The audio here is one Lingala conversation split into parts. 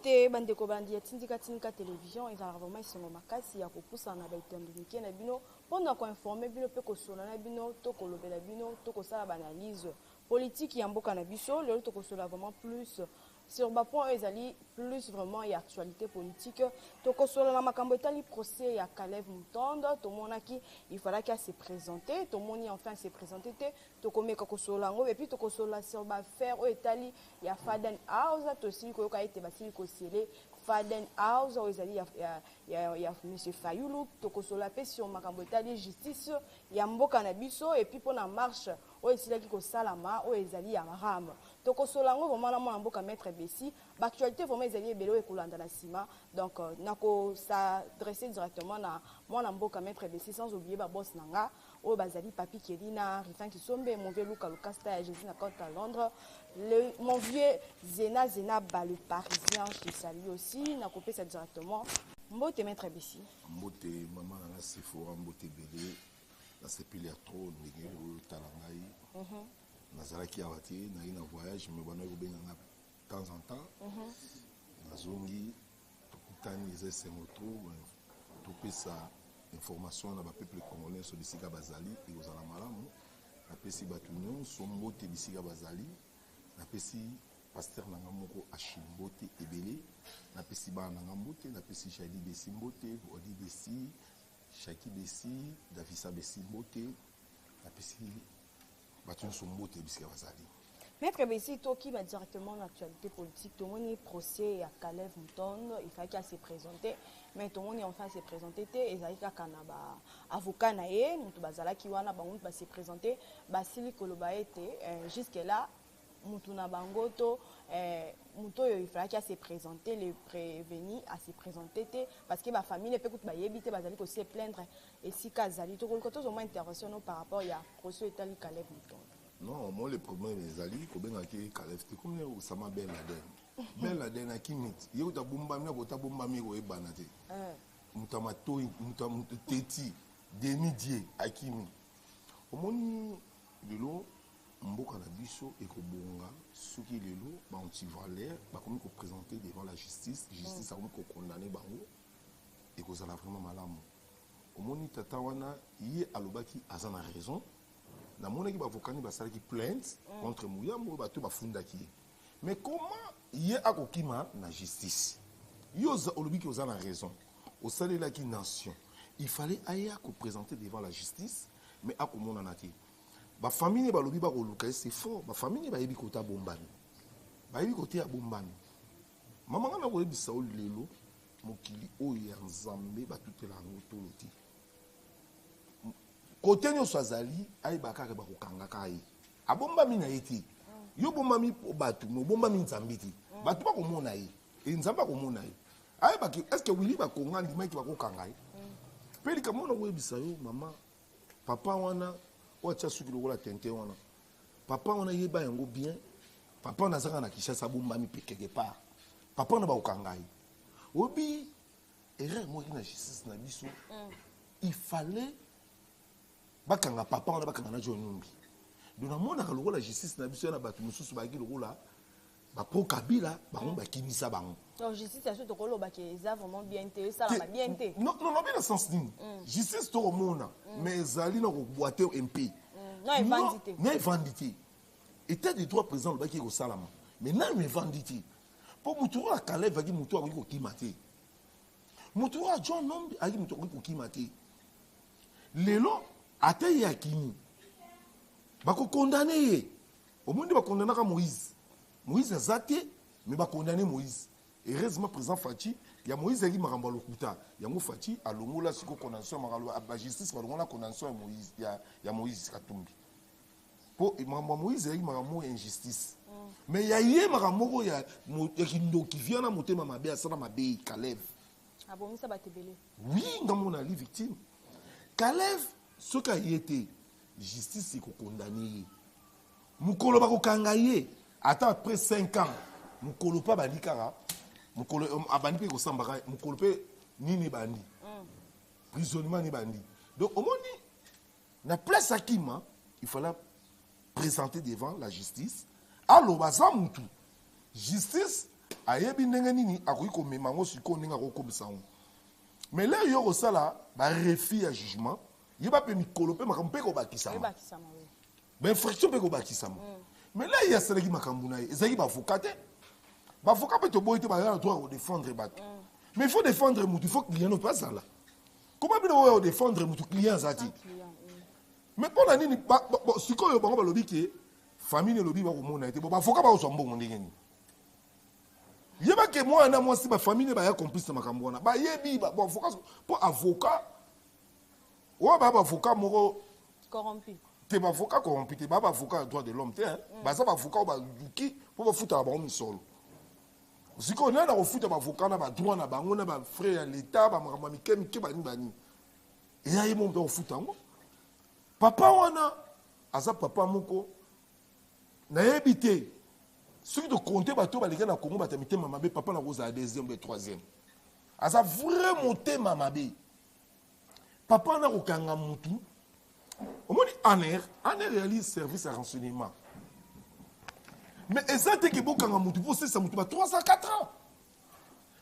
Mbote bandeko bandi ya tindika télévision ezala vraiment isengo makasi ya kopusa na baitondo mike na bino mpona koinforme bino mpe kosola na bino to kolobela bino to kosala baanalyse politique ya mboka na biso lelo tokosola vraiment plus sur ba point ezali plus vraiment ya actualité politique tokosola na makambo etali procès ya Caleb Mutondo tomonaki il fallait qu'il se présenter tomoni enfin se présenter te tokomeka kosola ngo et puis tokosola sur ba faire o etali ya Faden House tosili koyoka ete basili kosele Faden House ezali ya monsieur Fayulu tokosola pe sur makambo etali justice ya mboka na biso et puis pona marche o esilaki kosalama o ezali ya marama tokosola ngo vraiment na mwana mboka maître Bessi l'actualité vraiment ezali ebelo ekolanda na sima donc nako s'adresser directement na mwana mboka maître Bessi sans oublier ba boss nanga o bazali Papi Kelina Rifan Kisombe mon vieux Luka Lucasta et Jésus na compte à Londres mon vieux Zena ba le parisien je salue aussi nako pesa directement mbote maître Bessi mbote maman na Sephora mbote belé na sepili ya trop ndenge o talangai nazalaki awati na ina voyage me bana ko benga na temps en temps nazongi tokutani ezese moto topesa information na ba peuple congolais so bisika bazali et ozala malamu na pesi batu nyonso mbote bisika bazali na pesi pasteur nanga moko ashimbote ebele na pesi ba nanga mbote na pesi Shadi Bessi mbote Odi Bessi Shaki Bessi Davisa Bessi mbote na pesi batu nyonso mbote bisika bazali. Maître Bessi toki va directement l'actualité politique tout le monde procès à Caleb Mutondo il fallait qu'il se présenter mais tout le monde enfin se présenter et zaika kanaba avocat na ye mutu bazala ki wana bango ba se présenter basili koloba ete jusque là mutu na bangoto muto il fallait qu'il se présenter les prévenir à se présenter parce que ba famille peut écoute ba yebite bazali ko se plaindre et si kazali to ko to au moins intervention par rapport ya procès etali Caleb Mutondo. Non, moi le problème est ali ko benga ki Caleb te comme ne Osama Ben Laden. Ben Laden a kimit. Yo ta bomba mi ko ta bomba mi ko e banate. Mutamato muteti demidie akimi. Omoni lelo mboka na biso e ko bonga soki lelo ba anti-valeur ba komi ko présenter devant la justice a komi ko condamner bango e ko zala vraiment malamu. Omoni tata wana ye alobaki azana raison. Na monaki ba avocani ba sala ki plainte contre Mouyambo ba to ba fundaki. Mais comment ye akokima na justice? Yo olobiki ozana raison. Au salé la ki nation. Il fallait aya ko présenter devant la justice mais akomona na te. Ba famille ba lobi ba ko luka c'est fort. Ba famille ba yebi ko ta bombani. Ba yebi ko te ya bombani. Mama ngana ko yebi sa lelo mokili o ya nzambe ba tutela ngotoloti. Côté nyo swazali ay bakaka ba kokanga kai abomba mina yeti yo bomba mi batu no bomba mi nzambiti batu ba komona yi e nzamba komona yi ay baki est-ce que wili ba konga ndi maki ba kokanga yi peli kamona ko ebisa yo mama papa wana wacha suki lokola tente wana papa wana yeba yango bien papa na zanga na Kishasa bomba mi quelque part papa na ba kokanga yi obi erreur mo ki na justice na biso il fallait bakanga papa on a bakanga na John dona mona ka lokola justice na biso na batu mususu ba ki lokola ba pro kabila ba ngomba kimisa bango donc justice a surtout koloba ke eza vraiment bien te ça la bien te non bien dans sens nini justice to mona mais ezali na ko boiter MP non vandité état de droit présent ba ki ko salama mais na me vandité pour mutu la Caleb va ki mutu a ko kimate mutu a John Nombi a ki mutu ko kimate lelo ate yakini bako condamné ye au monde ba condamner ka Moïse azate mais ba condamner Moïse heureusement président Fachi ya Moïse qui maramba lokuta ya mo Fachi alongola siko condamnation makalo ba justice ba longola condamnation ya Moïse ya Moïse Katumbi po mama Moïse qui maramba injustice mais ya ye maramba ya kindo qui vient na motema mabe asana mabe Caleb abomisa batebele oui ngamona li victime Caleb ce qui a été justice est condamné. Mukolo ba kokanga ye attends après 5 ans mukolo pa bandikara mukolo abandi pe ko sambaka mukolo pe nini bandi prisonnier ni bandi donc au moni na place akima il fallait présenter devant la justice allo baza mutu justice ayebi ndenge nini akoki komema yango sikoyo ndenge akokomisa yango. Mais là yo kosala barefi ya jugement yeba mpe mikolo mpe makambo mpe kobakisama bainfraction mpe kobakisama. Mais là ye asalaki makambo na ye ezalaki bavoka te bavoka mpe toboyi te bayala droit kodéfendre bato. Mais il faut défendre mutu, il faut que client ne passe là. Comment bien défendre mutu client zati? Mais pour la nini si quoi bango ba lobi ke famille ne lobi ba ko mona été bon avocat ba o sombo mo ndenge ni. Yeba ke moi na moi si ba famille ba ya complice makambo na ba yebi ba avocat pour avocat ou ba avocat moko corrompu. Te ba avocat corrompu te ba avocat droit de l'homme te ba ça ba avocat ba duki pour ba foutre ba misolo. Si on a refusé d'avocat, on a droit à bango, on a frère à l'État, on a mikem bani. Et là il monte au foot. Papa wana, asa papa moko, na habité. Ceux qui compter bateau, les gars na Congo, batamité mamabé, papa na rose à deuxième, le troisième. Asa vraiment monté mamabé. Papa na rokanga mutu. Au moins aner réalise service à renseignement. Mais exact que beaucoup quand mutu pour ça mutu ba 304 ans.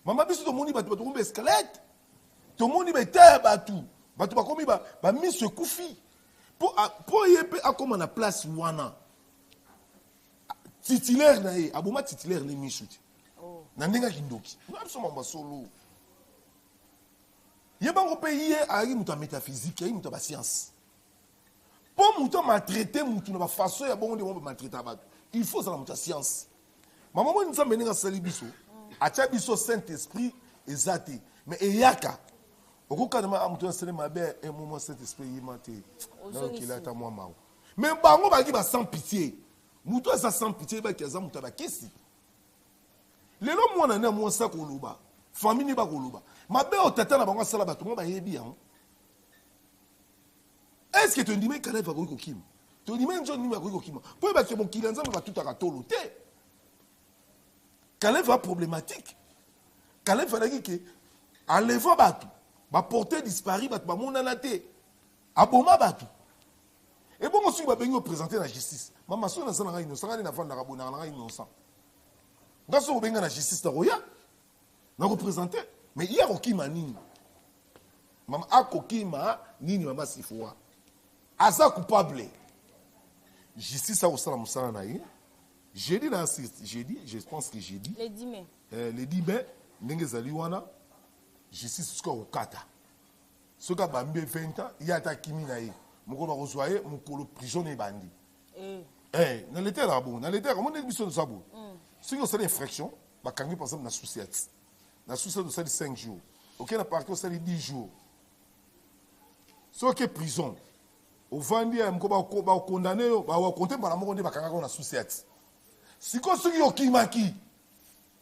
Maman biso to moni ba to kombe squelette. To moni ba terre ba tout. Ba to ba komi ba mis ce koufi. Pour yep a comme na place wana. Titulaire na ye, aboma titulaire ni mishuti. Oh. Na ndenga kindoki. Na biso mamba solo. Yeba ngo pays a yi mutu métaphysique, yi mutu ba science. Pour mutu maltraiter mutu na ba façon ya bongo de mo maltraiter ba. Il faut ça la science. Maman moi nous sommes menés à Salibiso. A Tchabiso Saint-Esprit exacté. Mais eyaka. Au cas de ma amuto sele mabe un moment Saint-Esprit yimate. Donc il a ta moi mao. Mais bango ba ki ba sans pitié. Muto ça sans pitié ba kiaza muto ba kesi. Lelo mwana na mo sa koluba. Famille ba koluba. Mabe o tata na bango sala ba to mo ba yebi yan. Est-ce que tu dis mais kana va ko kim? Tu dis même John Nima Kima. Pour que mon kilanza va tout à tolo. Calais va problématique. Calais va dire que enlève batu, va porter disparu, va mon anaté. Aboma batu. Et bon aussi va venir présenter la justice. Maman son na sana innocent, na fanda rabona na innocent. Ngaso ko benga la justice ta roya. Na représenter, mais il y a okima nini. Maman akokima nini mama sifoa. Asa coupable. Justice au salam salanaï. J'ai dit, je pense que j'ai dit. Les 10 mai. Les 10 mai, n'engezali wana. Justice jusqu'au kata. Ce qui a bambé 20 ans, il y a ta kimi naï. Mon gars va rejoindre mon colo prisonnier bandi. Dans l'été là, bon, dans l'été, comment on dit ça bon? Si on a une infraction, bah quand par exemple dans société, dans société ça dit 5 jours. Ok, na parquet ça dit 10 jours. Ce qui est prison. Au vendu, on va condamner, on va compter par la mort de Bakanga on a société. Si on se dit au Kimaki,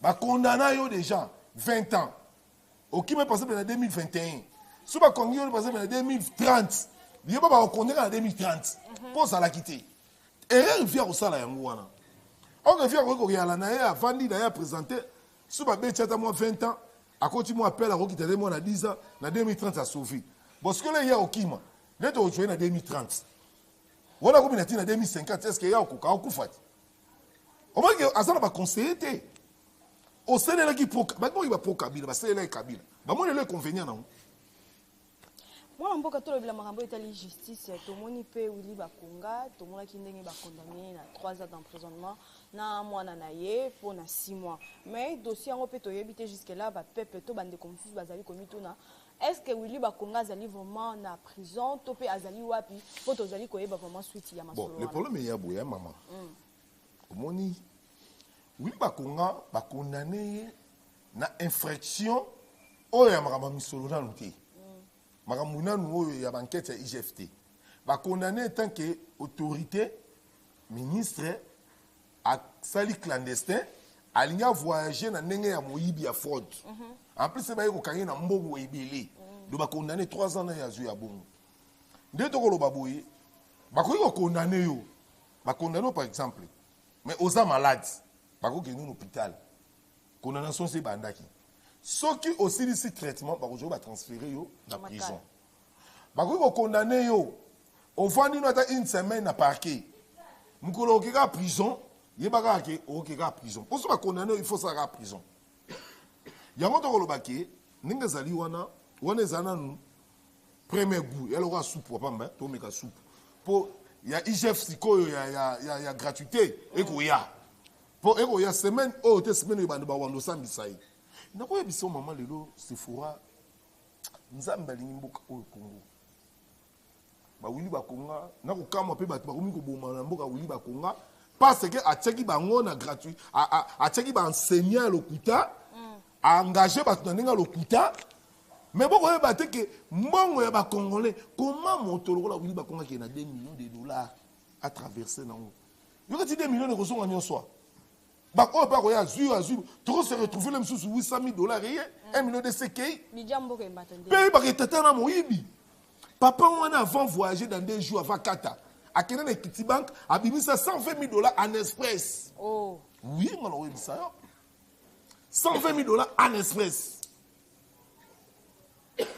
va condamner des gens 20 ans. Au Kimaki par exemple en 2021. Si on condamner par exemple en 2030, il va pas condamner en 2030. Pour ça la quitter. Et rien vient au salaire ngouana. On revient au Koyala na vendu d'ailleurs présenté. Si on va tchata moi 20 ans, à côté moi appelle à Rokita moi na 10 ans, na 2030 ça sauvé. Parce que là il y a au Kimaki. Let us join en 2030. On a combien en 2050? Est-ce qu'il y a un coup? Au moins, il va conseiller. Au Sénégal, il va pour Kabila. Il va pour Kabila. Il y a inconvénient. Moi, je pense que la justice, tout le monde peut Willy Bakonga, tout le monde qui est condamné à 3 ans d'emprisonnement, na mois naye pour 6 mois. Mais le dossier on peut éviter jusque là, peuple tout bande confus bazali komi tuna. Est-ce que Willy Bakonga azali vraiment na prison, topé azali wapi, pour tozali koyeba vraiment suite ya masolo. Bon, le problème est boya maman. Omoni Willy Bakonga ba condamné na infraction oya makama misolo na luté. Makamuna nous y a banquette IGFT. Va condamner en tant qu'autorité, ministre, à sali clandestin, à l'IA voyager dans n'engé à Moïbi à Ford. En plus, c'est pas que quand na mbogo ebele. Donc va condamner 3 ans à Zuya Bongo. Dès que le babouye, va condamner yo. Va condamner par exemple, mais aux malades, va qu'on nous l'hôpital. Condamnation c'est bandaki. Ceux qui aussi ici traitement, va transférer dans la prison. Bah va condamner yo. Au fond, nous avons une semaine à parquet. Nous avons en prison, yebaka ke okeka à prison pour ça condamné il faut ça à prison yango to koloba ke ninga zali wana ezana nu premier goût elle aura soupe pamba to meka soupe pour ya IGF sikoyo ya gratuité ekoya pour ekoya semaine o te semaine ba wando sambisai nako yebiso mama lelo Sephora nzambe alingi mboka oyo Congo bawili bakonga nakokama mpe bato bakomi koboma na mboka wili bakonga parce que atiaki bango na gratuit atiaki baenseignant ya lokuta aengagé bato na ndenge ya lokuta mais bokoyeba te ke mbongo ya bacongolais comment moto lokola wili bakonga ke na 2 millions de dollars à traverser nango yokati 2 millions ekozonga nyonso bakoyo mpe akoya azwi toko se retrouver le mosusu 800 000 dollars eye 1 million de sekei mpe baketata na moyibi papa wana avant voyager dans 2 jours avant kata akende na Equity Bank abimisa 120 000 dollars en express oui ngala oyebisa yo 120 000 dollars en express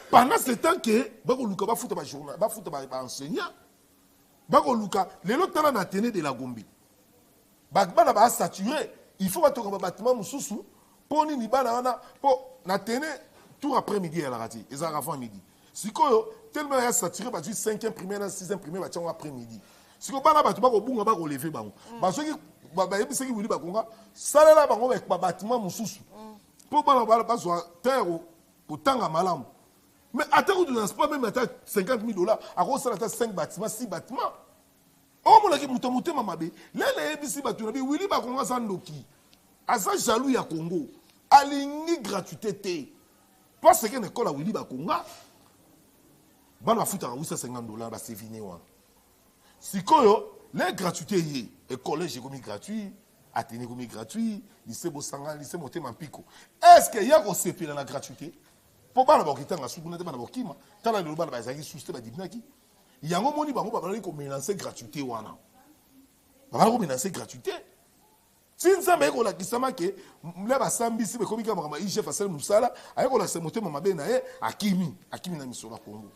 pendant ce temps que bakoluka bafuta ba journal bafuta ba enseignant bakoluka lelo tala na tene de la Gombe bana ba saturé il faut batoka ba bâtiment mususu poni ni bana wana po na tene tout après midi ya la rati ezaka avant midi sikoyo tellement ya saturé ba 5e primaire na 6e primaire ba tchanga après midi sikoyo bana bato bako bunga bako lever bango ba soki ba yebiseki wili bakonga salela bango ba bâtiment mususu po bana ba zo terre kotanga malamu mais attends que tu n'as pas même à 50 000 dollars à cause de 5 bâtiments 6 bâtiments oh mon aki mutamute mamabe lele ebisi batu na bi wili bakonga sandoki asa jaloux ya Congo alingi gratuité te parce que l'école a wili bakonga bana futa 850 dollars ba sevine wa sikoyo les gratuité yi et collège comme gratuit atelier comme gratuit lycée Bosanga lycée Motema Mpiko est-ce que y a ko sepela la gratuité pour bana bakitanga sukuna te bana bakima tala le bana bazaki susté ba dibinaki yango moni bango babali ko menacer gratuité wana babali ko menacer gratuité sinza me ko la kisama ke le basambisi be komika makama IGF asel musala ayeko la semote mama be na ye akimi na misola Congo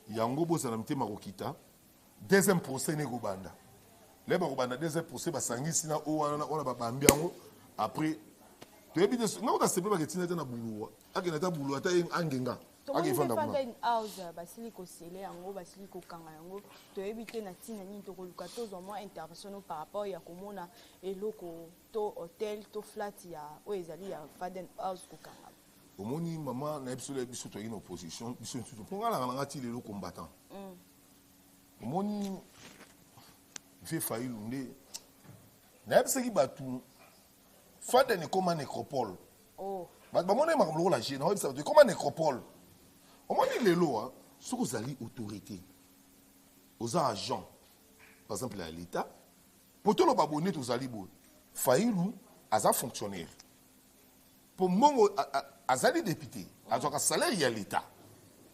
yango bosa na mtema kokita deuxième procès ne ko banda le ba ko banda deuxième procès basangisi na o wana babambi yango après to ebi de na ko sepe ba ketina te na buluwa akena ta buluwa ta angenga akifanda une house basiliko sele yango basiliko kanga yango to ebite na tina nini to koluka to zo mo intervention par rapport ya komona eloko to hotel to flat ya o ezali ya Faden house ko kanga omoni mama na biso to ina opposition biso tout ponga la ngati lelo combattant omoni fait failli lunde na biso ki batu Faden comme une nécropole ba mona makamlo la gene na biso comme une nécropole. Au moins, les lois, si vous avez autorité, aux agents, par exemple à l'État, pour tout le babonnet, vous allez faillirou, à un fonctionnaire. Pour moi, à un député, à un salaire, il y a l'État.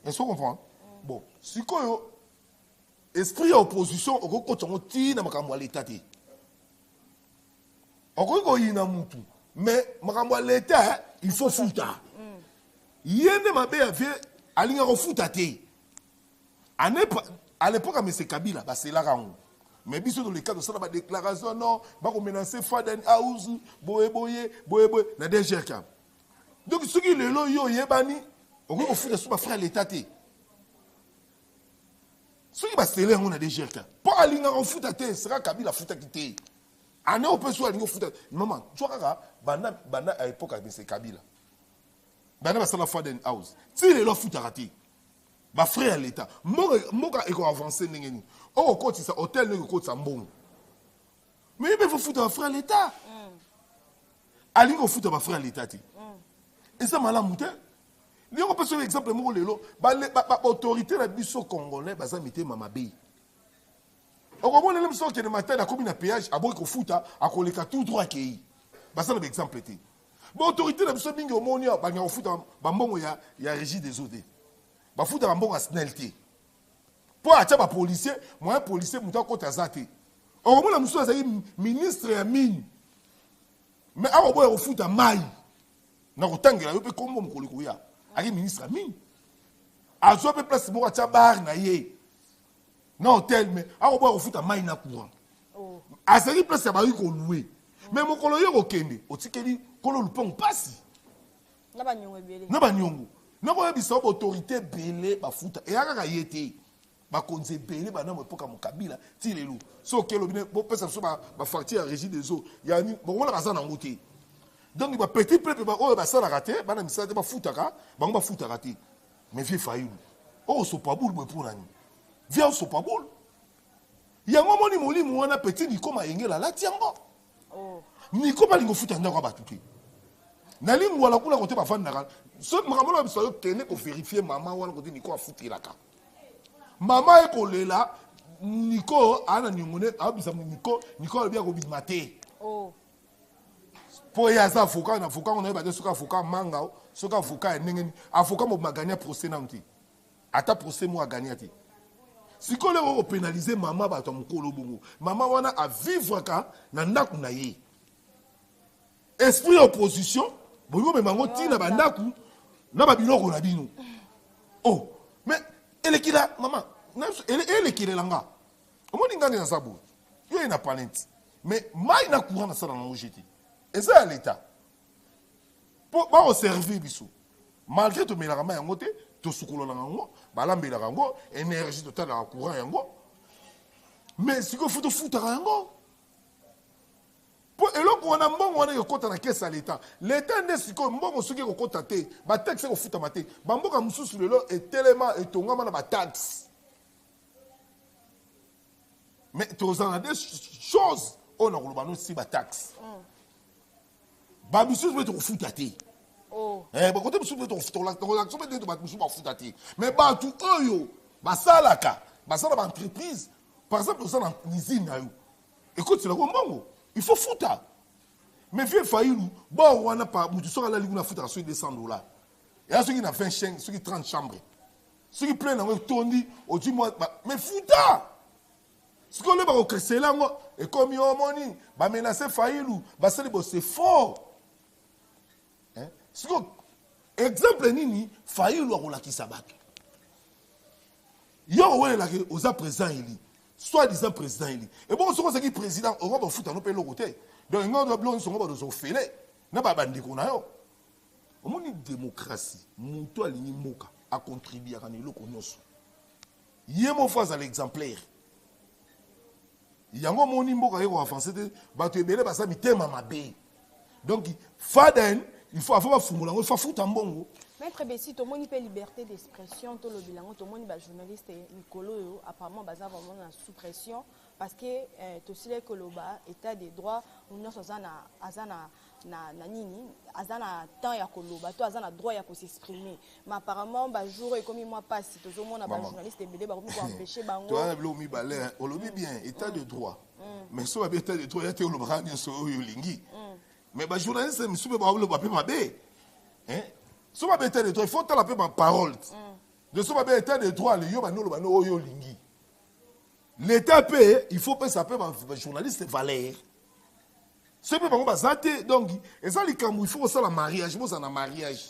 Est-ce que vous comprenez? Bon, si vous avez esprit opposition, vous avez un l'État. Vous avez un moutou. Mais l'État, il faut foutre. Il y a des alinga kofuta te à l'époque à M. Kabila c'est la rango mais biso dans le cas de ça ba déclaration non ba ko menacer Faden House boye na DGK donc ce qui le lo yo yebani on ko futa sous ba frère l'état te ce qui ba sele on a DGK pour alinga kofuta te sera Kabila futa kité ane on peut soit alinga futa maman tu vois bana à l'époque à M. Kabila bana basala Faden House si les lo futa raté ba frère l'état moka eko avancer ndengeni o koti sa hôtel ne koti sa mbongo mais il faut foutre ba frère l'état ali ko foutre ba frère l'état ti et ça mala mouté li on peut sur exemple mo lelo ba autorité la biso congolais baza mité mama be o ko mona le biso ke de matin na komi na péage abo ko fouta akoleka tout droit kei baza na exemple ti ba autorité la biso bingi o moni ba nya ko fouta ba mbongo ya régie des eaux ba futa ba mbongo snelté pour acha ba policier moi policier muta ko tazate o mona muso azali ministre ya mine mais awo boye ko futa mai na ko tangela yo pe kombo mukoli ko ya ali ministre ya mine azo pe place mo acha bar na ye na hôtel mais awo boye ko futa mai na courant azali place ya bayi kolue mais mokolo yo kokende otikeli kolo lupon pasi na banyongo ebele na banyongo nakoyebisa autorité belé bafuta eyakaka ye te bakonzi ebele banamo epoka mokabila ti lelo so okelobine bopesa biso bafacture ya régie des eaux yani bokomona kaza nango te donc bapetit peuple oyo basalaka te bana misala te bafutaka bango bafutaka te mais vie fayilu oyo sopabule boye mpo nani vie osopabule yango moni molimo wana petit niko mayengela alati yango niko balingo futa ndako ya bato te nalingwala kuna kote bafandaka so makambo na biso kende koverifie mama wana kote niko afutelaka mama ekolela niko ana ningone abisa niko alobia kobima te po ya za avocat na avocat on a soka avocat manga soka avocat ndenge avocat mo magania procès na nti ata procès mo agania te sikole ko pénaliser mama bato mokolo bongo mama wana a vivre ka na ndaku na ye esprit opposition bongo me mango tina bandaku na babiloko na bino oh mais elekila mama elekila nga omoni ngani na sabu yo ina planète mais mai na courant na sala na ojeti et ça l'état pour ba servir biso malgré to melaka ma yango te to sukolona yango balambela yango énergie totale na courant yango mais siko futo futa yango pour eloko wana mbongo wana yokota na caisse à l'état l'état nde siko mbongo soki kokota te ba taxe ko futa mate ba mboka mususu lelo etelema etongama na ba taxe mais tous en des choses on a kolobano si ba taxe ba mususu beto kofuta te ba kote mususu beto kofuta la so beto ba mususu ba futa te mais ba tu oyo ba salaka ba sala ba entreprise par exemple ça dans usine na yo écoute c'est la mbongo il faut futa mais vieux fayilu bon wana pa mutu so la ligu na futa so $200 et à ceux qui na 20 chambres ceux qui 30 chambres ceux qui plein na tondi au du mois mais futa ce qu'on va recréer là et comme yo moni ba menacer fayilu ba sali bo c'est fort hein ce exemple nini fayilu akolakisa bato yo wele la que oza président ili soit disant président ili et bon ce qui président on va foutre no pe lo côté donc on doit blonde son ba zo fele na ba bandiko na yo omoni démocratie muntu alingi moka a contribuer à kanelo konyoso yemo fois à l'exemplaire yango moni mboka yeko avancer te bato ebele basa mitema mabe donc faden il faut avoir fumula il faut fouta mbongo maître Bessi to moni pe liberté d'expression to lo bilango to moni ba journaliste Nikolo apparemment baza vraiment na sous pression parce que to sile koloba état des droits on azana na nini azana temps ya koloba to azana droit ya ko s'exprimer mais apparemment ba jour et comme moi passe to zo mona ba journaliste ebele ba ko empêcher bango to ana bilo mi balé on le dit bien état de droit mais so ba état de droit ya te lo ba ni so yo lingi mais ba journaliste mi sube ba lo ba pe mabe hein so ba état de droit il faut ta la pe ma parole de so ba état de droit le yo ba no lo ba no yo lingi l'état paie il faut pas saper ba journaliste valeur ce peut pas bazate donc et ça les camou il faut ça la mariage moi ça na mariage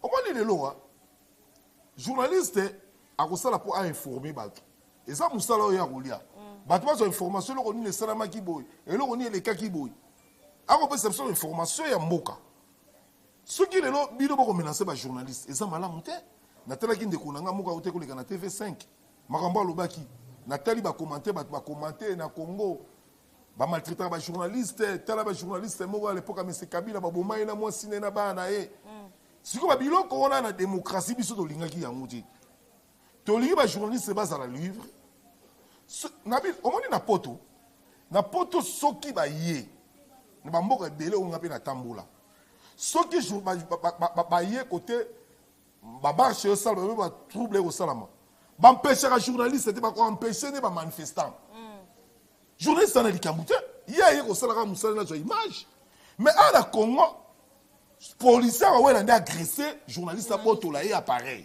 au moins les lois journaliste a ko sala pour informer bato et ça musala ya kolia bato ba information lo ni le salama ki boy et lo ni le ka ki boy a ko perception information ya mboka ce qui lelo bino boko menacer ba journaliste et ça malamu te na tala ki ndeko nanga moka ote ko le kana TV5 makambo lobaki na tali ba commenter ba commenter na Congo ba maltraiter ba journaliste tala ba journaliste mo à l'époque mais c'est Kabila ba bomai na moi sine na bana siko ba biloko ona na démocratie biso to lingaki yango ti to lingi ba journaliste ba za la livre na bi omoni na poto soki ba ye na ba mboka belé on ngape na tambola soki ba ye côté ba marche au salon ba trouble au salama ba empêcher les journalistes de ba empêcher les manifestants journaliste na likamute ya ko sala musala na image mais à la Congo policier wa wela nda agresser journaliste a poto la appareil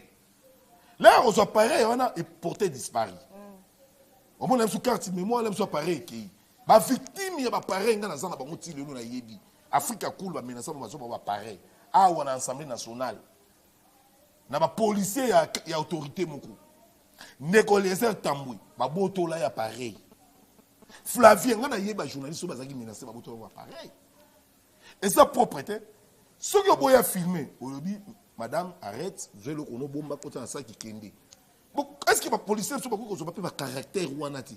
là on soit pareil on a porté disparu au moins sous carte mémoire là soit pareil qui ba victime ya ba pareil ngana za na bango ti lelo na yebi Afrika cool ba menacer ba zo ba pareil a on assemblée nationale na ba policier ya autorité moko Négolézer Tamboui, Baboto là ya pareil. Flavien, on a yéba journaliste, on a menacé, pareil. Et ça propre, ceux qui ont filmé, on dit, madame, arrête, je vais le connaître, bon, côté ça qui kende. Est-ce que les policiers ne sont pas un caractère ou un ati?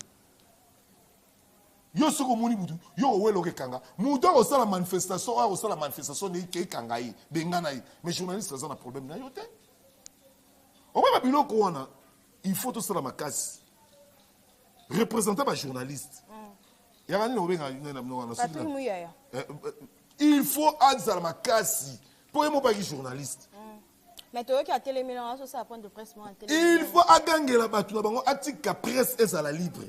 Yo soko moni mutu, yo welo ke kanga. Mutu au la manifestation, au la manifestation ne ke kanga yi, bengana yi. Mais journaliste ça un problème na yote. Au moins biloko wana, il faut tout ça la makasi. Représentant par journaliste. Yakani no benga na Patrick Muyaya. Il faut anza la makasi pour mo pas journaliste. Mais tu vois qu'il y a télémélange ça à point de presse moi il faut agangela batu na bango atika presse est à la libre.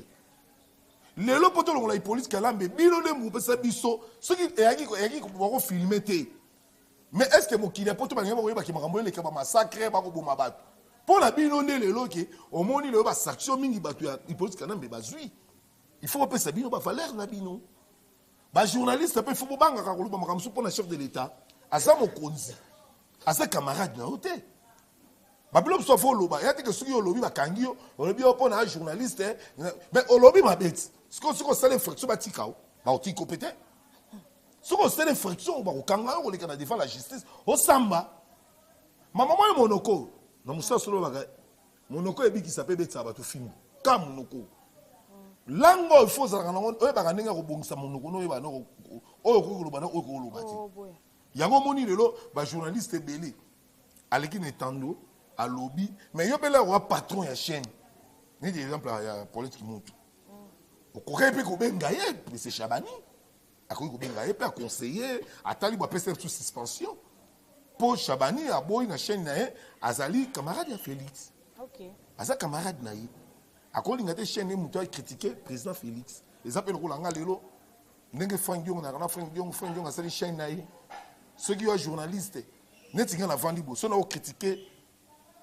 Lelo poto longola police kalambe bino ne mu pesa biso soki eyaki ko filmer te. Mais est-ce que mokili poto bango ba ki makambo le ka ba massacre ba ko boma batu. Pour la bino ne lelo ke au moni le ba sanction mingi batu ya police kalambe bazui. Il faut pesa bino ba valeur na bino. Ba journaliste peut faut banga ka ko ba makambo pour le chef de l'état. Asa mokonzi. Asa camarade na hote. Babilo so fo loba, ya te que soki olobi ba kangio, olobi opo na journaliste, mais olobi ma bête. Ce qu'on sait l'infraction ba tikao, ba otiko peut-être. Ce qu'on sait l'infraction ba okanga o le kana défendre la justice, o samba. Maman moi monoko, na musa solo ba monoko ebi qui s'appelle betsa ba to film. Ka monoko. Lango il faut ça na o ba kanenga ko bongisa monoko no ba no o ko loba na o ko loba ti. Yango moni lelo ba journaliste belé. Aleki netando à lobby, mais il y a un patron de chaîne. Par exemple, il y a police qui monte. Au courant, il y a mais c'est Chabani. Il y a un conseiller, à Talib, il y a sous suspension. Pour Chabani, il y a une chaîne, Azali, camarade de Félix. Ok. Azali, camarade de Naï. À quoi il y a une chaîne qui a critiqué le président Félix. Les appels Roland Lelo, Nenge Frank Dion, Frank Dion, Azali, chaîne Naï. Ceux qui sont journalistes, ils ont vendu, ceux qui ont critiqué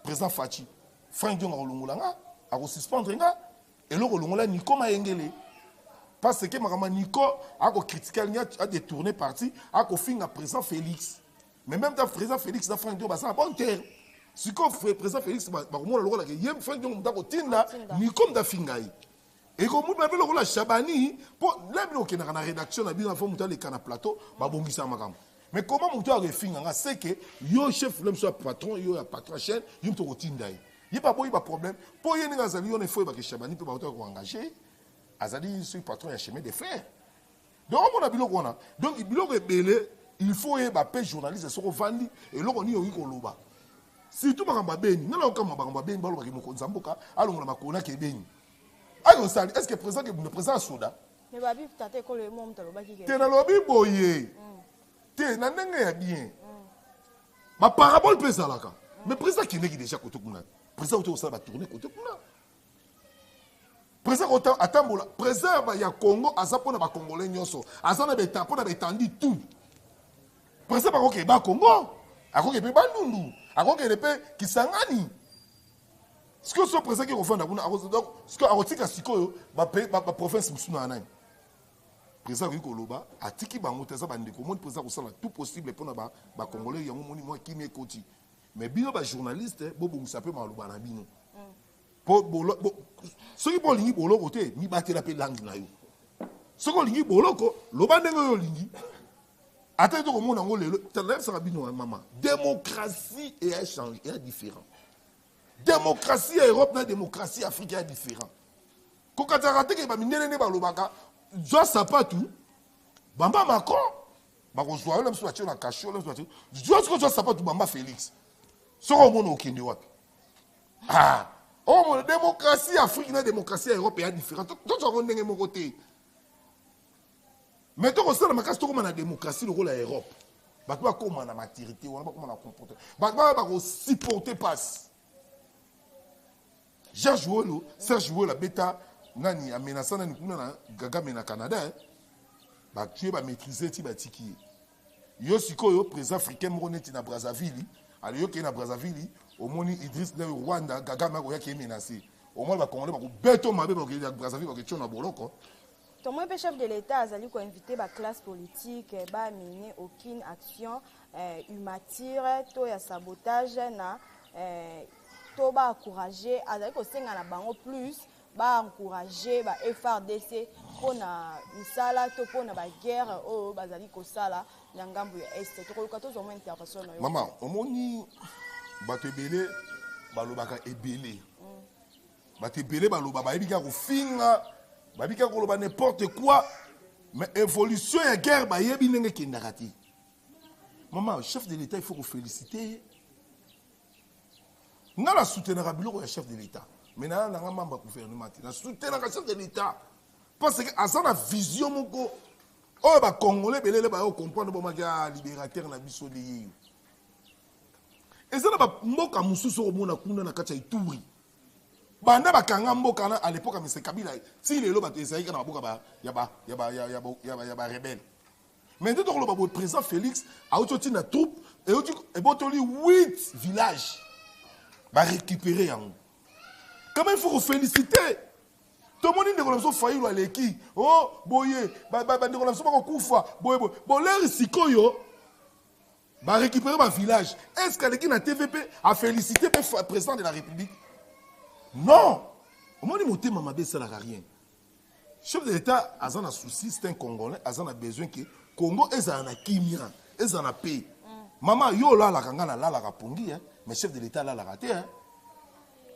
président Fachi, Frank Dion a olongolanga, a suspendre nga, et le olongola Nico Maengele. Parce que ma Nico a critiqué, a détourné parti, a finir président Félix. Mais même dans président Félix, dans Frank Dion, c'est un bon terme. Si comme président Félix, Frank Dion a tinda, Nico m'a fingaï. Et comme vous avez le Chabani, pour la rédaction, la bien avant de le plateau, babongisa magam. Mais comment mon tour a fini, c'est que yo chef, l'homme soit patron, yo a patron chaîne, yo to rotindaï. Il n'y a pas de problème. Pour y aller dans un lieu, il faut que Chabani peut pas engager. Azali, c'est patron, il y a chemin de fer. Donc, on a bilo qu'on donc, il faut y avoir journaliste, sur Vandi, et là, on y a eu Koloba. Surtout, par exemple, Ben, non, on a Ben, on a Zamboka, alors on a Makona qui est Ben. Alors, est-ce que le président Soda? Mais Babi, tu as été le monde, tu as lobby. Tu as lobby, boyé. Tu as bien. Ma parabole peut ça là. Mais président qui n'est déjà côté Kuna. Président qui va tourner côté Kuna. Président Atambola. Président ya Congo, Azapona ba Congolais nyoso. Azana beta pona betandi tout. Président ba ko ba Congo. Ako ke ba Ndundu. Ako ke lepe Kisangani. Ce que ce président qui refait na donc ce que arotika sikoyo ba province musuna nani. Président Koloba atiki bango teza bandeko moni président kosala tout possible pour na ba congolais yango moni moi kimi ekoti mais bino ba journaliste bo bongisa pe maloba na bino po bolo soki bo lingi boloko te mi batela pe langue na yo soko lingi boloko loba ndenge yo lingi ata to komona ngo lelo tala sa bino mama démocratie et échange est différent démocratie Europe na démocratie Afrique est différent ko katarate ke ba minene ne ba lobaka Joa Sapatu, Bamba Macron, Bakozwa, l'homme soit na cachot, l'homme soit. Joa Sapatu, Bamba Félix. Ce qu'on a au Kenya. Ah, oh, la démocratie Afrique, la démocratie européenne est différente. Tout ça, on est mon côté. Mais tout ça, la casse, la démocratie, le rôle de l'Europe. Bah, comment on a maturité, on a comment on a comporté. Bah, supporter passe. Serge Joué, la bêta. Nani amenaça nani kuna gaga mena Canada ba tuer ba maîtriser ti ba tiki yo sikoyo président africain moneti na Brazzaville ali yo ke na Brazzaville au moni Idriss na Rwanda gaga mako yake menacé au moins ba congolais ba ko beto mabe ba ke Brazzaville ba ke tona boloko ton moi chef de l'état azali ko inviter ba classe politique ba mener aucune action humanitaire to ya sabotage na to ba encourager azali ko senga na bango plus ba encourager ba FRDC pour na misala to pour na ba guerre o bazali ko sala na ngambu ya est to ko to zo mo intervention na yo maman omoni bato ebele balobaka ebele bato ebele baloba bayebika kofinga babika koloba n'importe quoi mais évolution ya guerre bayebi ndenge kendaka te maman chef de l'état il faut féliciter nga na soutenaka biloko ya chef de l'état mais na nga membre ya gouvernement te na soutenaka chef de l'état parce que aza na vision moko oyo bacongolais belele bayo comprendre bomaki ya libérateur na biso liyeyo eza na bamboka mosusu okomona kuna na kati ya ituri banda bakanga mboka na à l'époque ya Mr Kabila ti lelo bato ezalaki na maboka ya barebele mais nde tokoloba boye président Félix auti oti na troupe ebotoli 8 villages barécupérer yango quand même il faut féliciter tomoni ndeko na biso fayulu aleki o boye bandeko na biso bakokufa boye boleri sikoyo barécupérer bavillage est ce qu'aleki na tvp afélicité mpe président de la république non omoni motema mabe esalaka rien chef de l'état aza na souci c'est un congolais aza na besoin ke congo ezala na kimia ezala na paix mama yo olalaka nga nalalaka pongi mais chef de l'état alalaka te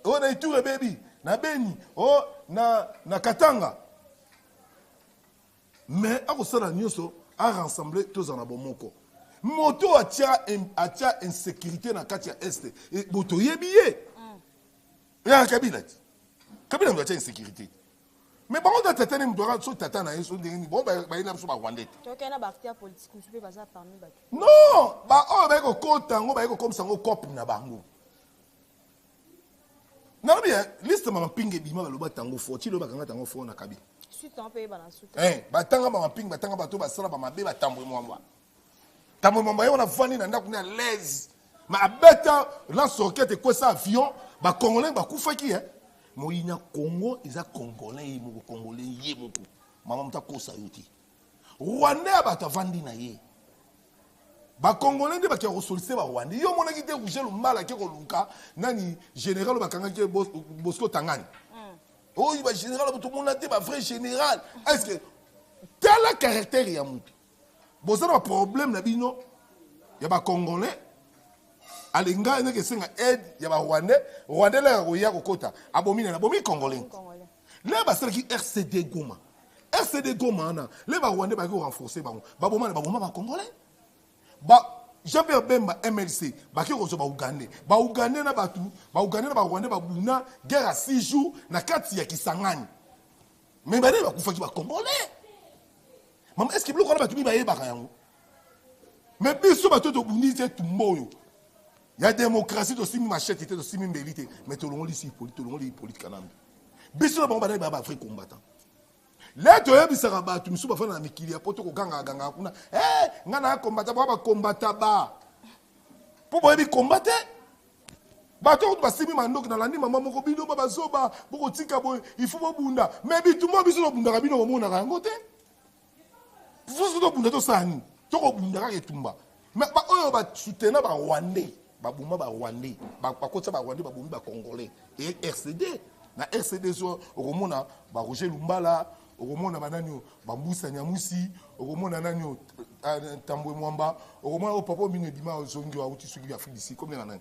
o na ituri bebi na beni o na katanga mais akosala nyonso arassembler tozala na bomoko moto atia insécurité na kati ya este boto yebi ye ya Kabila ti Kabila ndo atia insécurité mais bango da tata ne mdora so tata na yeso ndeni bon ba ina so ba rwandais to kana ba acteur politique je peux baza parmi bato non ba o ba ko kota ngo ba ko comme ça ngo cop na bango na bien liste mama pinge bima ba loba tango fo ti lo ba kanga tango fo na Kabila suite un peu balance ba tanga mama pinge ba tanga bato ba sala ba mabe ba tambo mwamba tambo mwamba yo na vani na ndako na l'aise ma abeta lance roquette ko sa avion ba congolais ba kufaki moyina Congo eza congolais moko congolais ye moko mama mta kosa yoti Rwanda ba vandi na ye ba congolais de ba ki resolliciter ba Rwanda yo mona ki te rouge le mal ki ko luka nani général ba kanga ki Bosco Tangani oh ba général ba tout monde te ba vrai général est-ce que tel caractère ya mutu boza ba problème na bino ya ba congolais alinga ene kesenga aide ya ba Rwandais Rwandais la roya kokota abomina na bomi congolais là ba sala ki RCD Goma na le ba Rwandais ba ko renforcer ba boma ba congolais ba Jean-Pierre Bemba MLC ba ki ko zo ba Ugandais na batu ba Ugandais na ba Rwandais ba buna guerre à 6 jours na kati ya Kisangani mais ba ba kufaki ba congolais maman est-ce que bloko na batu mi ba yeba yango mais biso ba to bundi te tumboyo. Il y a démocratie aussi, machette, aussi, mbélité. Mais tout le monde ici, tout le monde est politique. Biso na bomba ba Afrique combattant. Là tu as bisa ba tu misuba fana na mikili ya poto ko ganga kuna. Ngana combattant ba combattant ba. Po bo bi combattre. Ba to ba simi mandoko na landi mama moko bino ba zoba, boko tika boy, il faut bunda. Mais bi tout mo biso no bunda bino mo na rango te. Faut so bunda to sani. To ko bunda ka etumba. Mais ba oyo ba soutenir ba Rwandais. Babouma ba Rwandais ba kotsa ba Rwandais baboumi ba Congolais et RCD na RCD so okomona ba Roger Lumbala okomona banani ba Mbusa Nyamusi okomona nani Tambwe Mwamba okomona o papa mine dima zongi wa uti suki Afrique d'ici comme nani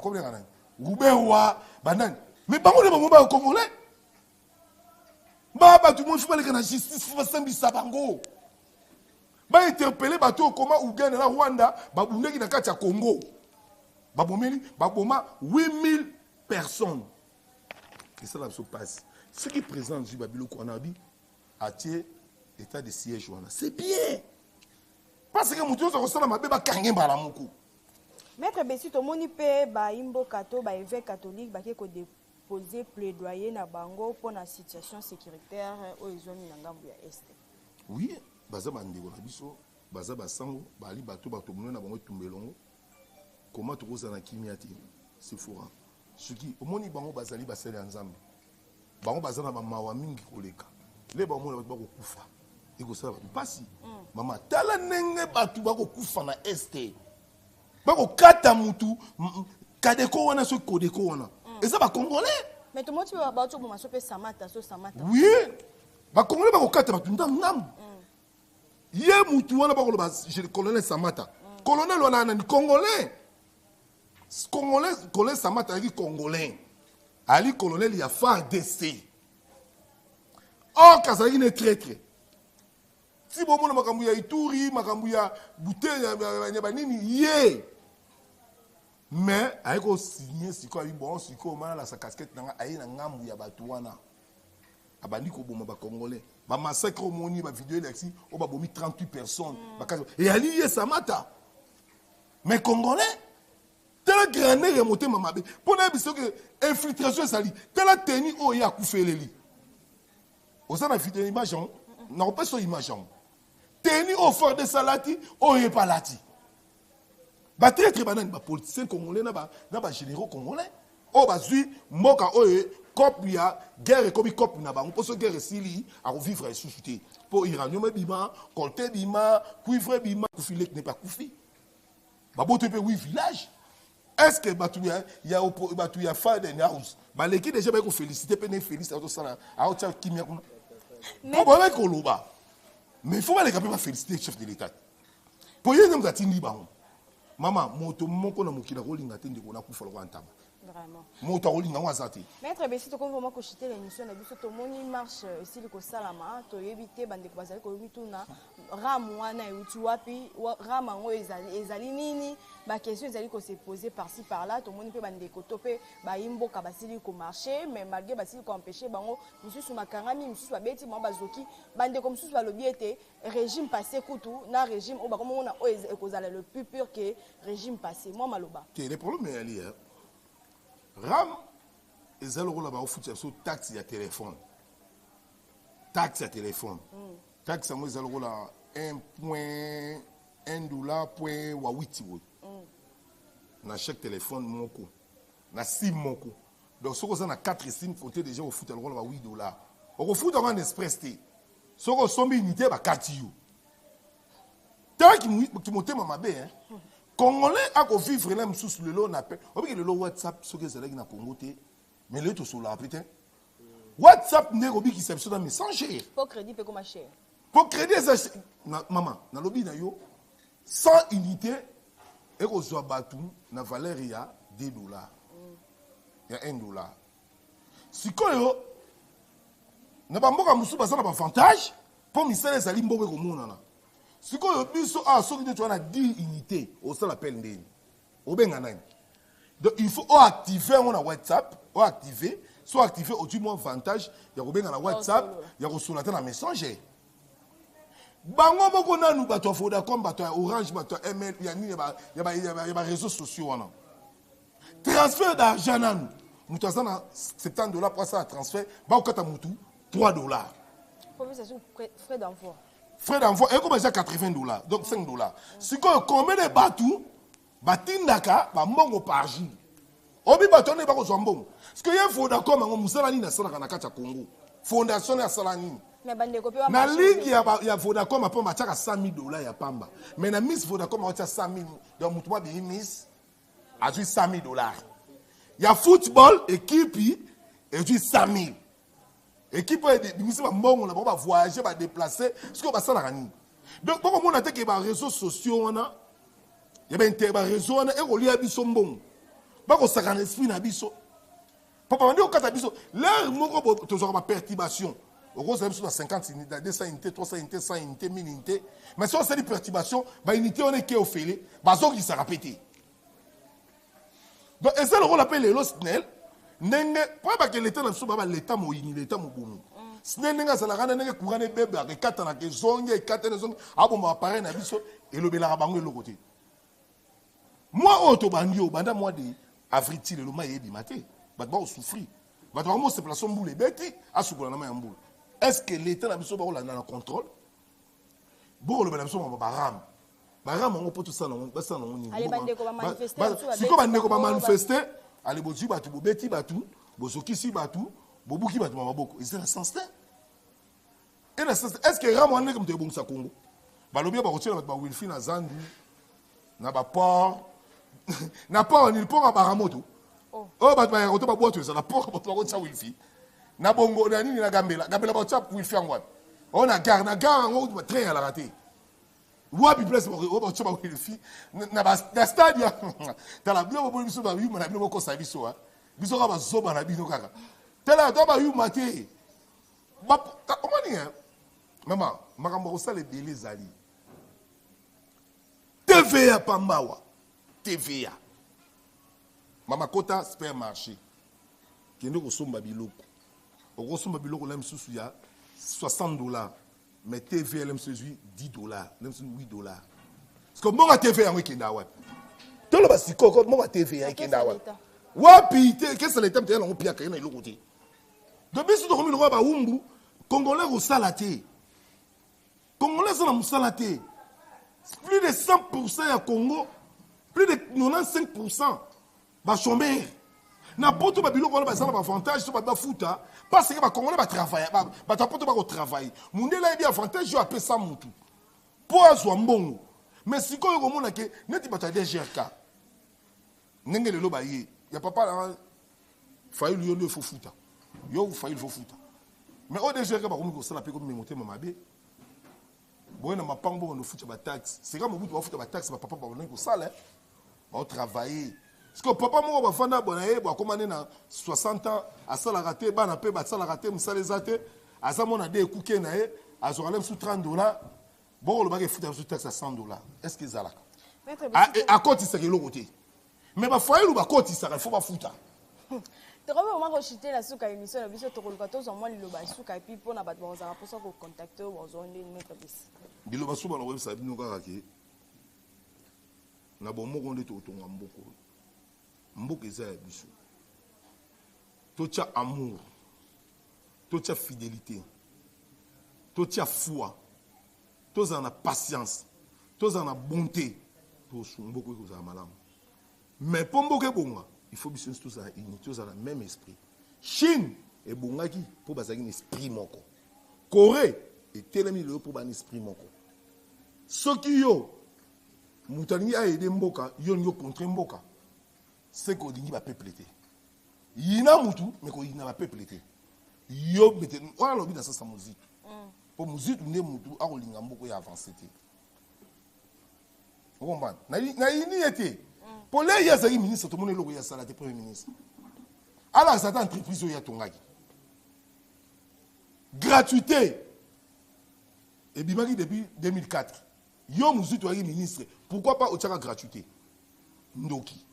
comme nani Rubewa banani mais bango le ba Congolais ba tout le monde faut aller na justice faut sambisa bango ba interpeller bato comment Ouganda na Rwanda ba bundeki na kati ya Congo. Baboma 8000 personnes. Et ça, là, se passe. Ce qui présente du Babylone Kouanabi, a tiré état de siège. C'est bien. Parce que Moutou, ça ressemble à ma bébé Kangé Balamoukou. Maître Bessi, tout le monde peut Imbo Kato, évêque catholique, qui a déposé plaidoyer na Bango pour la situation sécuritaire aux zones de l'Est. Oui, Baza Bandego Nabiso, Baza Basango, Bali Bato Bato Mounou, Bango Tumbelongo. Comment tu oses en Kimiati? C'est fou. Ce qui, au moins, bango bazali basali ensemble. Bango bazana ba mawa mingi koleka. Les bango na bako kufa. Iko sala pasi. Mama tala nenge batu bako kufa na este. Bako kata mutu kadeko wana so kodeko wana. Et ça ba congolais. Mais tout le monde tu vas battre pour m'assoper Samata, so Samata. Oui. Ba Congolais ba kokata ba tunda ngam. Yé mutu wana ba koloba je colonel Samata. Colonel wana na Congolais. Colonel Samata est Congolais. Ali colonel ya FARDC. Oh kazali ne traître. Si bon mon makambu ya Ituri, makambu ya bouteille ya banini yé. Mais avec au signer si quoi bon si quoi on a sa casquette nanga ayi na ngambu ya batuana. Abandi ko boma ba Congolais. Ba massacre au moni ba vidéo lexi o ba bomi 38 personnes. Et ali yé Samata. Mais Congolais tel grané remonté mamabe. Pour na biso que infiltration sali. Tel teni o ya kufeleli. Au sein de la vidéo image non pas sur image. Teni au fort de salati o yé palati. Ba très banane ba politicien congolais na ba généraux congolais. O ba zui moka o cop ya guerre comme cop na ba on peut guerre sili à vivre et susciter pour iranium bima colté bima cuivre bima kufile n'est pas kufi ba bote pe oui village est-ce que batuya ya batuya father house ba l'équipe déjà ba ko féliciter pe ne féliciter auto sala a auto kimia kuna mais ba ko loba mais il faut pas les capables féliciter chef de l'état pour yé nem zatindi ba maman moto moko na mokila ko linga tende ko na kufa lo ntaba. Vraiment. Maître Bessi, tu comprends comment cochiter l'émission na biso to moni marche ici le salama to yebite bande ko bazali ko bituna ramwana e uti wapi ramango ezali nini ba question ezali ko se poser par-ci par-là to moni pe bande ko topé ba imboka basili ko marcher mais malgré basili ko empêcher bango mususu makangami mususu babeti mo bazoki bande ko mususu balobi ete régime passé kutu na régime o ba comme na o ekozala le plus pur que régime passé moi maloba. Le problème est ali Ram, ils ont là-bas au foot sur taxe à téléphone. Taxe à téléphone. Taxe à moi, ils ont là $1.8. Na chaque téléphone, mon coup. Na SIM, mon coup. Donc, si vous avez 4 SIM, vous avez déjà au foot, alors là, $8. Au foot, on a un express. Si vous avez une unité, vous avez 4 €. Tant que monte ma bé, hein. Congolais a ko vivre là sous le lot on appelle on dit le lot WhatsApp ce que c'est là qui na Congo té mais le tout sur la putain WhatsApp n'est obi qui s'absent dans messager pour crédit peut comme cher pour crédit ça maman na lobby na yo 100 unités et ko zo batu na valeur ya $2 ya $1 si ko yo na ba mboka musu ba sana ba avantage pour misala ezali mboka ko monana. Si vous avez 10 unités, on s'appelle Ndeni. Donc il faut activer mon WhatsApp, activer, soit activer au moins avantage, il y a WhatsApp, il y a sur la Messenger. Bango moko na nu bato Vodacom, bato Orange, bato ML, il y a réseaux sociaux. Transfert d'argent na nu. Nous avons $70 pour ça transfert, ba okata mutu $3. Pour ça frais d'envoi. Frais d'envoi, et comme ça $80, donc $5. Si combien de bateaux, batindaka, ba mongo par jour. Obi bateau ne pas ko zombon. Parce que y a Vodacom en musalani na sala kana kacha Congo. Fondation ya salani. Mais bande ko pe na ligue ya Vodacom apa mataka $100,000 ya pamba. Mais na Miss Vodacom a 100,000 donc mutwa bi Miss a $100,000. Ya football équipe et du 100,000. Équipe de mise en bon, on va voyager, on va déplacer, ce qu'on va faire là. Donc, pour qu'on a des réseaux sociaux, il y a des réseaux, et on lit à biso bon. Pas qu'on s'en esprit na biso. Papa, on dit au cas biso, l'air moko tu auras ma perturbation. Au gros, ça va sur 50 unités, 200 unités, 300 unités, 100 unités, 1000 unités. Mais si on a des perturbations, bah unité on est qui au fêlé, bah ça qui s'est répété. Donc, et ça le rôle appelle les losnel. Nenge pas que l'état n'a pas l'état moini l'état mobomu snenga ça la rana nenge courane bébé avec quatre na que zonge quatre na zonge abo ma appareil na biso et le bela bango le côté moi auto bandio banda mois de avril le ma yebi maté ba ba souffrir ba ba mo se place mboule beti asukola na ma mboule est-ce que l'état na biso ba ko la na contrôle bo le bela biso ba ram on peut tout ça non ba ça non ni allez bande ko ba manifester si ko bande ko ba manifester allez bozi batu bobeti batu bozokisi batu bobuki batu maboko c'est un sens là et le sens est-ce que Ramon est comme te bonsa Congo balobi ba rotira ba Wilfi na Zandu na ba port na port ni port ba Baramoto Oh ba ba ko to ba boto ça la porte ba ko tsa wifi. Na bongo na nini na gambela. Gambela ba tsa wifi ngwa. On a gar na ngo ba train à la raté. Wapi place ba tsa ba wifi. Na stade dans la bio ba biso ba yu na bino ko sa biso ha. Biso ka ba zoba na bino kaka. Tela to ba yu maté. Ba comment dire? Maman, makambo ko sa le délai zali. TVA Pambawa. TVA. Mama Kota supermarché. Kendo ko somba biloko. Oko somba biloko la msusu ya $60. Mais TVA la msusu $10. La msusu $8. Parce que mon TVA yango kenda wa. Tolo ba sikoko mon TVA kenda wa. Wapi te qu'est-ce que l'état te yango pia kana iloko te. De biso to komi ba umbu Congolais ko salate. Congolais sont dans salate. Plus de 100% à Congo, plus de 95% va chômer. N'importe où babilo qu'on a besoin d'avantage sur ba futa parce que ba Congolais va travailler, ba t'apporter ba travailler. Monde là bien avantage je appelle ça mutu. Pour azwa mbongo. Mais si ko ko mona ke neti ba ta DGRK. Ngenge lelo ba ye, ya papa là faille yo le fo futa. Yo faille fo futa. Mais au DGRK ba ko sala pe ko memote mamabe. Bon, on m'a pas on fout la taxe. C'est comme on va foutre la taxe, papa va venir pour ça là. On travailler. Parce que papa moi va faire bonaye, va commander na 60 ans, à ça la raté, ba na pe ba ça la raté, ça les até, à ça mon a des cookies na e, à so sous $30. Bon, le bagage foutre sous taxe à $100. Est-ce que ça là? À côté c'est le côté. Mais ba foyer ou ba côté ça, il faut pas foutre. Tu vois, on va chuter la souka émission, la biso to kolka to moi le ba souka et puis pour na ba pour ça ko contacter ou on ne mettre bis. Bilo ba souba na website bino kaka ke. Na bon moko nde to tonga mboko. Mboko eza ya biso. To tia amour. To tia fidélité. To tia foi. To za na patience. To za na bonté. To su mboko ko za malamu. Mais pour mboko bonga il faut bien tous à unité, tous à la même esprit. Chine et Bongaki pour baser un esprit moko. Corée et Telemi le pour un esprit moko. Ce qui yo Moutani a aidé Mboka, yo contre Mboka. C'est qu'on dit va peuplé. Yina mutu mais qu'on yina va peuplé. Yo mette on a l'objet dans sa musique. Pour musique ne mutu a rolinga Mboko ya avancé. Vous comprenez? Na yini était pour les yazaki ministre tout le monde est le salade premier ministre. Alors ça entreprise ya tongaki. Gratuité. Et bimaki depuis 2004. Yo muzitu wa ministre, pourquoi pas otaka gratuité? Ndoki.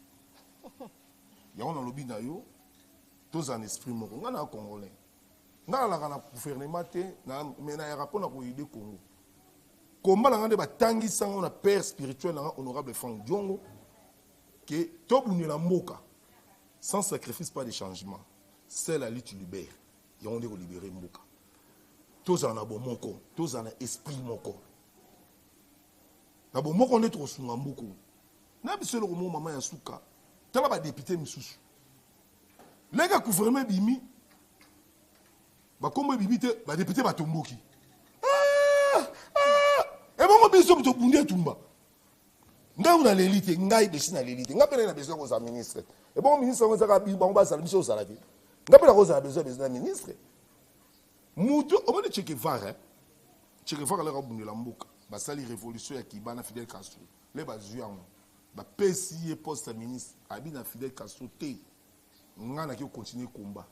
Ya on a lobby na yo tous en esprit moko ngana congolais. Ngana la na gouvernement te na mena ya rapport na ko idée Congo. Komba la ngande ba tangi sango na père spirituel na honorable Franck Diongo. Que tout le monde sans sacrifice, pas de changement. C'est la lutte libère. Et on est libéré Mboka. Tous en a bon moko, tous en a esprit moko. Na bon moko on est trop sous Mboko. Na biso le romo maman ya souka. Tala ba député misusu. Les gars gouvernement bimi. Ba kombo bimi te ba député ba tomboki. Et bon biso to bunde tumba. Ngai na l'élite, ngai de na l'élite. Ngai pena na besoin aux ministres. Et bon ministre on saka bi bon ba sala biso sala ki. Ngai pena aux besoin ministre. Mutu on va checker var hein. Checker var la bunde la mboka. Ba sali révolution ya Kibana Fidel Castro. Les ba zuyango. Ba PCI poste ministre abi na Fidel Castro te. Nga na ki continuer combat.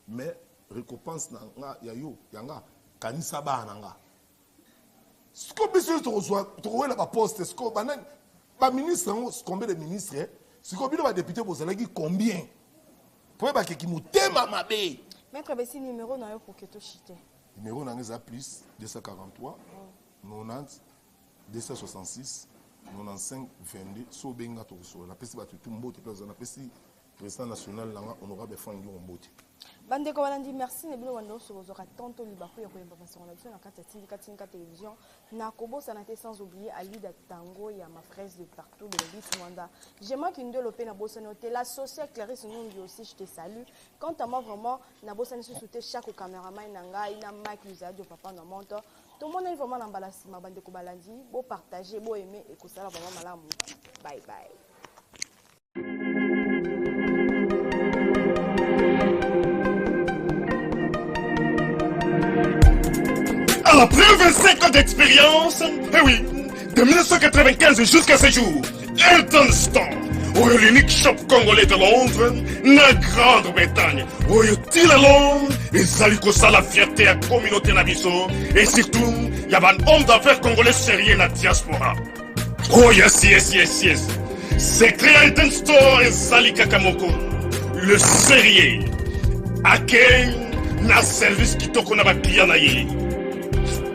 Mais récompense na nga ya yo yanga kanisa ba na nga. Ce qu'on peut trouver la poste, ce qu'on ba ministre, combien de ministres, ce qu'on va député pour cela qui combien? Pour pas que qui nous thème à ma baie. Maître Bessi numéro n'a pour que tu chites. Numéro n'a plus 243 90 266 95 22 so benga to so la pesi ba tout mbote place na pesi président national langa honorable Franck Mbote. Bande Kowalandi, merci. Nebino Wando sur vos oreilles. Tantôt, Libakou, il y a une information. On a besoin d'un Tinka télévision. Nakobo, ça n'a été sans oublier Ali Tango, il y a ma fraise de partout, de l'élite Mwanda. J'aimerais qu'une de l'opé n'a bossé noté. L'associé Clarisse Nungi aussi, je te salue. Quant à moi, vraiment, n'a bossé noté chaque caméraman, Nanga, il a Mike Luzadio, papa, n'a monté. Tout le monde est vraiment dans ma bande Kowalandi. Beau partager, beau aimer et que ça va vraiment mal à moi. Bye bye. Après 25 ans d'expérience, eh oui, de 1995 jusqu'à ce jour, Eden Store, l'unique shop congolais de Londres, na Grande-Bretagne, il est la fierté à la communauté nabiso, et surtout, il y a un homme d'affaires congolais sérieux dans la diaspora. Oh yes. C'est créé Eden Store et Zali Kakamoko, le sérieux, à quel na service qui toque na ba client na yé.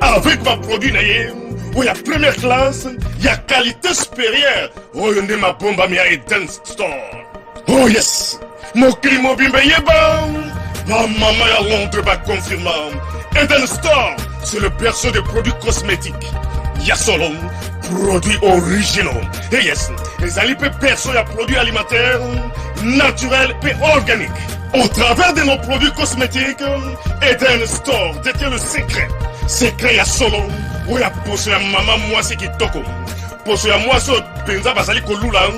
Avec ma produit na yé, où il y a première classe, il y a qualité supérieure. Oh, il y a ma bombe à Eden Store. Oh yes, mon climat bimbe yeba. Ma maman à Londres va confirmer. Eden Store, c'est le berceau des produits cosmétiques. Il y a solo produits originaux. Et yes, les alipes perso, il y a produits alimentaires, naturels et organiques. Au travers de nos produits cosmétiques, Eden Store détient le secret. Secret ya solo, où ya poso ya maman moi c'est qui toko. Poso ya moi so penza basali kolula,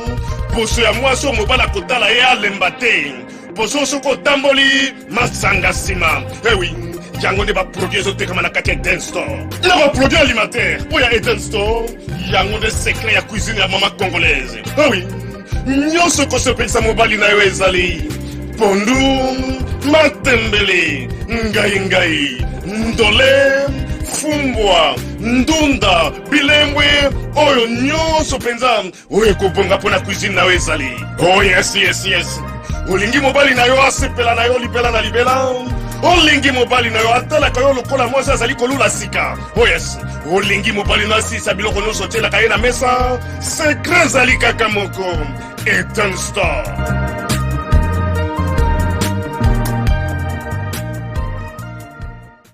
poso ya moi so mobala kotala ya lembate. Poso so ko tamboli masanga sima. Eh oui, yango ne ba produit zo tekama na kati Eden Store. Na ba produit alimentaire, où ya Eden Store, yango de secret ya cuisine ya maman congolaise. Eh oui, nyonso ko se pensa mobali na yo ezali. Pondu, matembele, ngai, ndole, fumbwa, ndunda, bilembwe, oyo nyonso penza, oyo kobonga pona cuisine na ezali. Oh yes. Olingi mobali na yo asepela na yo libela na libela. Olingi mobali na yo atalaka yo lokola mwasi azali kolula sika. Oh yes, olingi mobali na asisa biloko nyonso otielaka ye na mesa. Secret ezali kaka moko. Eden Store.